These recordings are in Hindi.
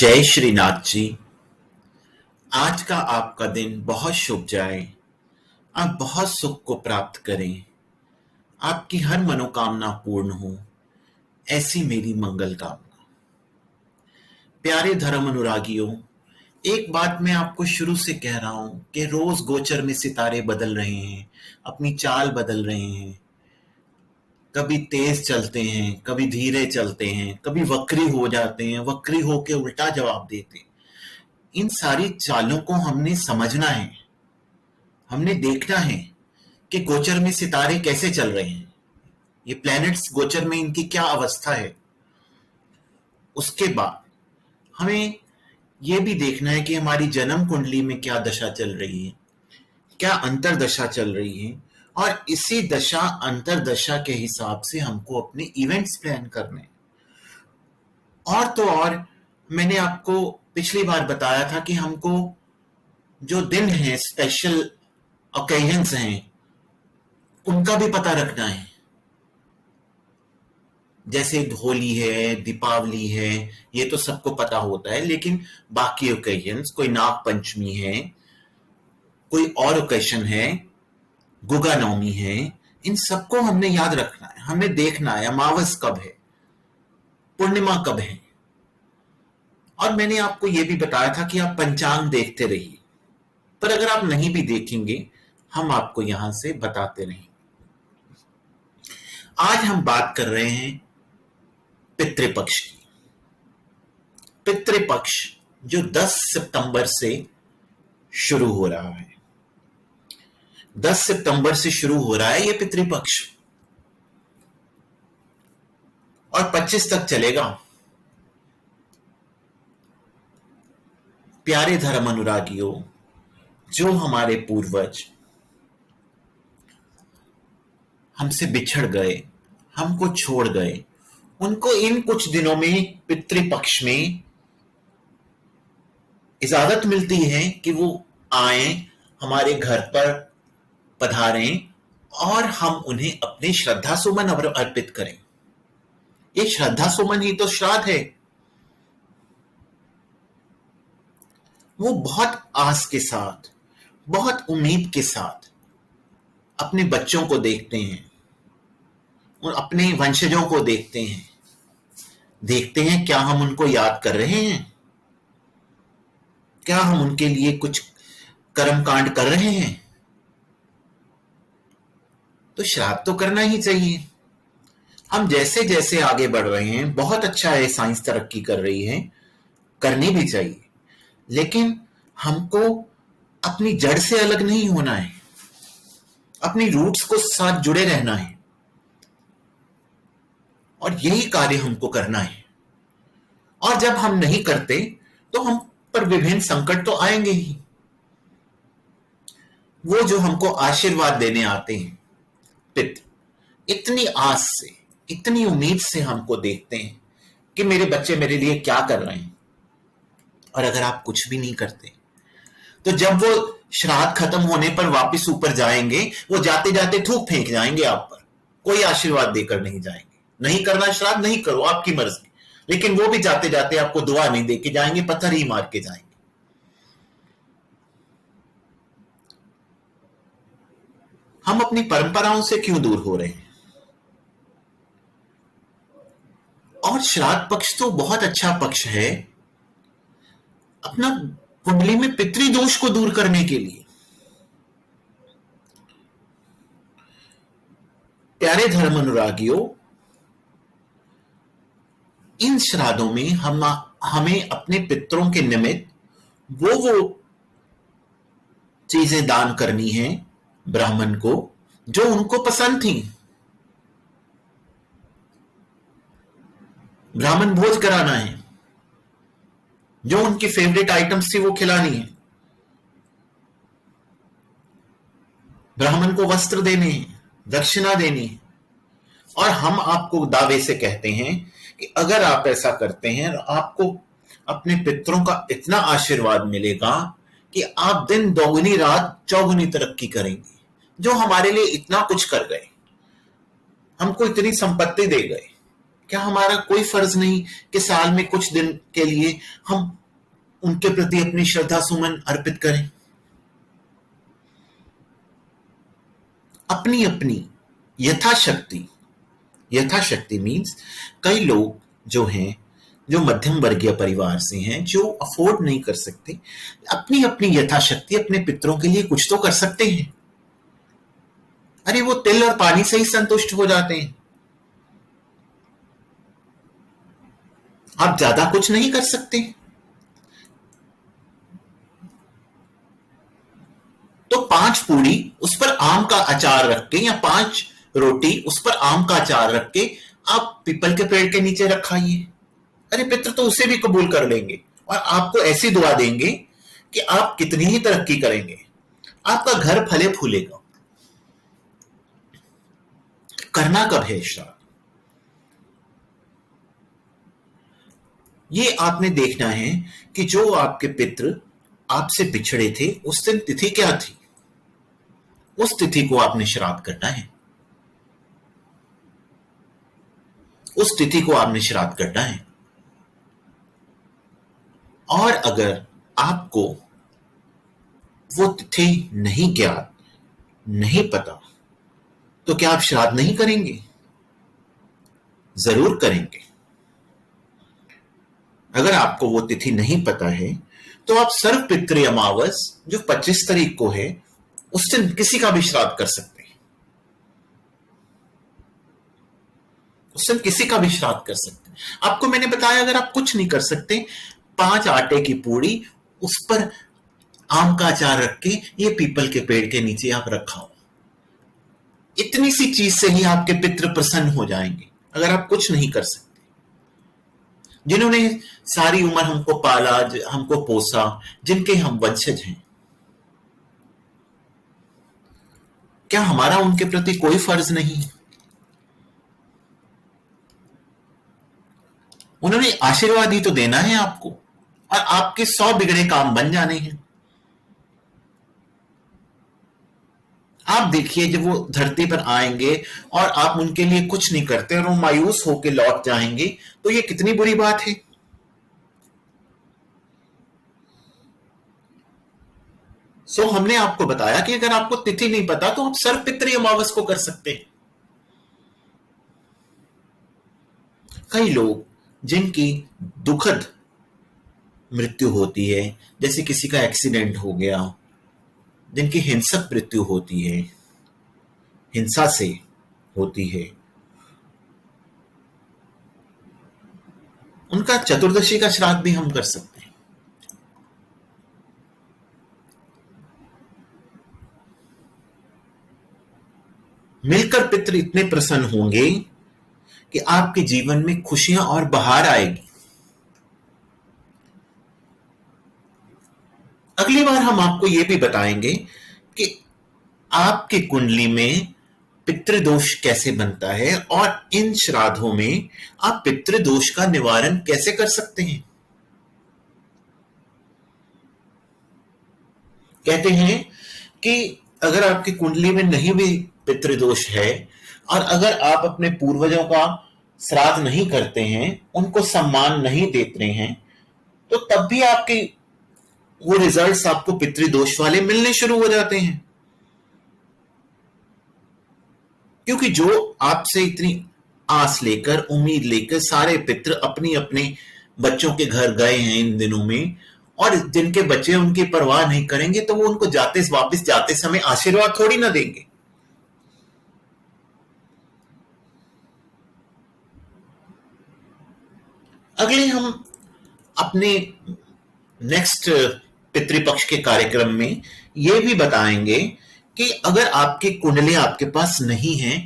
जय श्रीनाथ जी। आज का आपका दिन बहुत शुभ जाए। आप बहुत सुख को प्राप्त करें। आपकी हर मनोकामना पूर्ण हो, ऐसी मेरी मंगल कामना। प्यारे धर्म अनुरागियों, एक बात मैं आपको शुरू से कह रहा हूं कि रोज गोचर में सितारे बदल रहे हैं, अपनी चाल बदल रहे हैं। कभी तेज चलते हैं, कभी धीरे चलते हैं, कभी वक्री हो जाते हैं, वक्री होके उल्टा जवाब देते हैं। इन सारी चालों को हमने समझना है, हमने देखना है कि गोचर में सितारे कैसे चल रहे हैं, ये प्लैनेट्स गोचर में इनकी क्या अवस्था है। उसके बाद हमें यह भी देखना है कि हमारी जन्म कुंडली में क्या दशा चल रही है, क्या अंतरदशा चल रही है, और इसी दशा अंतरदशा के हिसाब से हमको अपने इवेंट्स प्लान करने। और तो और मैंने आपको पिछली बार बताया था कि हमको जो दिन है, स्पेशल ओकेजन्स हैं, उनका भी पता रखना है। जैसे होली है, दीपावली है, ये तो सबको पता होता है, लेकिन बाकी ओकेजन्स, कोई नाग पंचमी है, कोई और ओकेजन है, गुगा नवमी है, इन सबको हमने याद रखना है। हमने देखना है अमावस कब है, पूर्णिमा कब है। और मैंने आपको यह भी बताया था कि आप पंचांग देखते रहिए, पर अगर आप नहीं भी देखेंगे, हम आपको यहां से बताते रहेंगे। आज हम बात कर रहे हैं पितृपक्ष की। पितृपक्ष जो 10 सितंबर से शुरू हो रहा है, 10 सितंबर से शुरू हो रहा है ये पितृपक्ष, और 25 तक चलेगा। प्यारे धर्म अनुरागियों, जो हमारे पूर्वज हमसे बिछड़ गए, हमको छोड़ गए, उनको इन कुछ दिनों में पितृपक्ष में इजाजत मिलती है कि वो आए, हमारे घर पर पधारें और हम उन्हें अपने श्रद्धा सुमन अर्पित करें। ये श्रद्धा सुमन ही तो श्राद्ध है। वो बहुत आस के साथ, बहुत उम्मीद के साथ अपने बच्चों को देखते हैं और अपने वंशजों को देखते हैं क्या हम उनको याद कर रहे हैं, क्या हम उनके लिए कुछ कर्मकांड कर रहे हैं। तो श्राद्ध तो करना ही चाहिए। हम जैसे जैसे आगे बढ़ रहे हैं, बहुत अच्छा है, साइंस तरक्की कर रही है, करनी भी चाहिए, लेकिन हमको अपनी जड़ से अलग नहीं होना है, अपनी रूट्स को साथ जुड़े रहना है, और यही कार्य हमको करना है। और जब हम नहीं करते तो हम पर विभिन्न संकट तो आएंगे ही। वो जो हमको आशीर्वाद देने आते हैं पितृ, इतनी आस से, इतनी उम्मीद से हमको देखते हैं कि मेरे बच्चे मेरे लिए क्या कर रहे हैं। और अगर आप कुछ भी नहीं करते तो जब वो श्राद्ध खत्म होने पर वापस ऊपर जाएंगे, वो जाते जाते थूक फेंक जाएंगे आप पर, कोई आशीर्वाद देकर नहीं जाएंगे। नहीं करना श्राद्ध, नहीं करो, आपकी मर्जी, लेकिन वो भी जाते जाते आपको दुआ नहीं देके जाएंगे, पत्थर ही मार के जाएंगे। हम अपनी परंपराओं से क्यों दूर हो रहे हैं? और श्राद्ध पक्ष तो बहुत अच्छा पक्ष है अपना कुंडली में पितृदोष को दूर करने के लिए। प्यारे धर्म अनुरागियों, इन श्राद्धों में हमें अपने पितरों के निमित्त वो चीजें दान करनी है ब्राह्मण को जो उनको पसंद थी। ब्राह्मण भोज कराना है, जो उनकी फेवरेट आइटम्स थी वो खिलानी है। ब्राह्मण को वस्त्र देने हैं, दक्षिणा देनी है। और हम आपको दावे से कहते हैं कि अगर आप ऐसा करते हैं तो आपको अपने पितरों का इतना आशीर्वाद मिलेगा कि आप दिन दोगुनी रात चौगुनी तरक्की करेंगे। जो हमारे लिए इतना कुछ कर गए, हमको इतनी संपत्ति दे गए, क्या हमारा कोई फर्ज नहीं कि साल में कुछ दिन के लिए हम उनके प्रति अपनी श्रद्धा सुमन अर्पित करें? अपनी अपनी यथाशक्ति, यथाशक्ति मीन्स कई लोग जो हैं, जो मध्यम वर्गीय परिवार से हैं, जो अफोर्ड नहीं कर सकते, अपनी अपनी यथाशक्ति अपने पितरों के लिए कुछ तो कर सकते हैं। अरे वो तिल और पानी से ही संतुष्ट हो जाते हैं, आप ज्यादा कुछ नहीं कर सकते। तो 5 पूड़ी उस पर आम का अचार रख के, या 5 रोटी उस पर आम का अचार रख के आप पीपल के पेड़ के नीचे रखाइए। अरे पितृ तो उसे भी कबूल कर लेंगे और आपको ऐसी दुआ देंगे कि आप कितनी ही तरक्की करेंगे, आपका घर फले फूलेगा। करना कब है श्राद्ध? ये आपने देखना है कि जो आपके पितृ आपसे बिछड़े थे उस दिन तिथि क्या थी, उस तिथि को आपने श्राद्ध करना है, उस तिथि को आपने श्राद्ध करना है। और अगर आपको वो तिथि नहीं ज्ञात, नहीं पता, तो क्या आप श्राद्ध नहीं करेंगे? जरूर करेंगे। अगर आपको वो तिथि नहीं पता है तो आप सर्व पितृ अमावस जो 25 तारीख को है उस दिन किसी का भी श्राद्ध कर सकते हैं, उस दिन किसी का भी श्राद्ध कर सकते हैं। आपको मैंने बताया अगर आप कुछ नहीं कर सकते, 5 आटे की पूड़ी उस पर आम का अचार रख के ये पीपल के पेड़ के नीचे आप रखाओ, इतनी सी चीज से ही आपके पितृ प्रसन्न हो जाएंगे। अगर आप कुछ नहीं कर सकते, जिन्होंने सारी उम्र हमको पाला, हमको पोसा, जिनके हम वंशज हैं, क्या हमारा उनके प्रति कोई फर्ज नहीं? उन्होंने आशीर्वाद ही तो देना है आपको, और आपके 100 बिगड़े काम बन जाने हैं। आप देखिए जब वो धरती पर आएंगे और आप उनके लिए कुछ नहीं करते और वो मायूस होकर लौट जाएंगे, तो ये कितनी बुरी बात है। हमने आपको बताया कि अगर आपको तिथि नहीं पता तो आप सर्व पितृ अमावस को कर सकते हैं। कई लोग जिनकी दुखद मृत्यु होती है, जैसे किसी का एक्सीडेंट हो गया, जिनकी हिंसक मृत्यु होती है, हिंसा से होती है, उनका चतुर्दशी का श्राद्ध भी हम कर सकते हैं। मिलकर पितृ इतने प्रसन्न होंगे कि आपके जीवन में खुशियां और बहार आएगी। अगली बार हम आपको यह भी बताएंगे कि आपकी कुंडली में पितृदोष कैसे बनता है और इन श्राद्धों में आप पितृदोष का निवारण कैसे कर सकते हैं। कहते हैं कि अगर आपकी कुंडली में नहीं भी पितृदोष है और अगर आप अपने पूर्वजों का श्राद्ध नहीं करते हैं, उनको सम्मान नहीं देते हैं, तो तब भी आपके वो रिजल्ट्स आपको पितृदोष वाले मिलने शुरू हो जाते हैं। क्योंकि जो आपसे इतनी आस लेकर, उम्मीद लेकर सारे पितृ अपनी अपने बच्चों के घर गए हैं इन दिनों में, और जिनके बच्चे उनकी परवाह नहीं करेंगे तो वो उनको वापस जाते समय आशीर्वाद थोड़ी ना देंगे। अगले हम अपने नेक्स्ट पितृपक्ष के कार्यक्रम में यह भी बताएंगे कि अगर आपकी कुंडली आपके पास नहीं है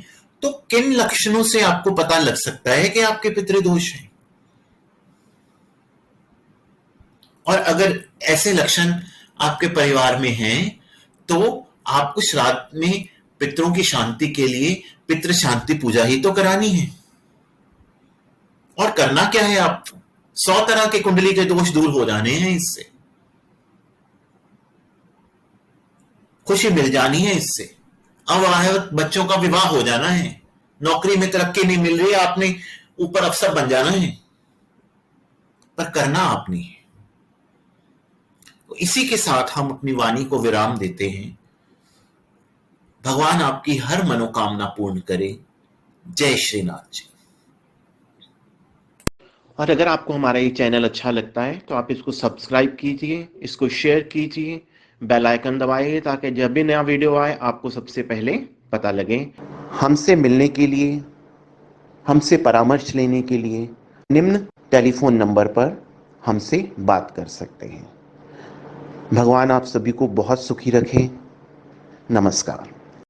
तो किन लक्षणों से आपको पता लग सकता है कि आपके पितृदोष हैं, और अगर ऐसे लक्षण आपके परिवार में हैं तो आपको श्राद्ध में पितरों की शांति के लिए पितृ शांति पूजा ही तो करानी है। और करना क्या है, आप 100 तरह के कुंडली के दोष दूर हो जाने हैं, इससे खुशी मिल जानी है, इससे अविवाहित बच्चों का विवाह हो जाना है, नौकरी में तरक्की नहीं मिल रही, आपने ऊपर अफसर बन जाना है, पर करना आपने है। तो इसी के साथ हम अपनी वाणी को विराम देते हैं। भगवान आपकी हर मनोकामना पूर्ण करे। जय श्रीनाथ जी। और अगर आपको हमारा ये चैनल अच्छा लगता है तो आप इसको सब्सक्राइब कीजिए, इसको शेयर कीजिए, बेल आइकन दबाइए ताकि जब भी नया वीडियो आए आपको सबसे पहले पता लगे। हमसे मिलने के लिए, हमसे परामर्श लेने के लिए निम्न टेलीफोन नंबर पर हमसे बात कर सकते हैं। भगवान आप सभी को बहुत सुखी रखें। नमस्कार।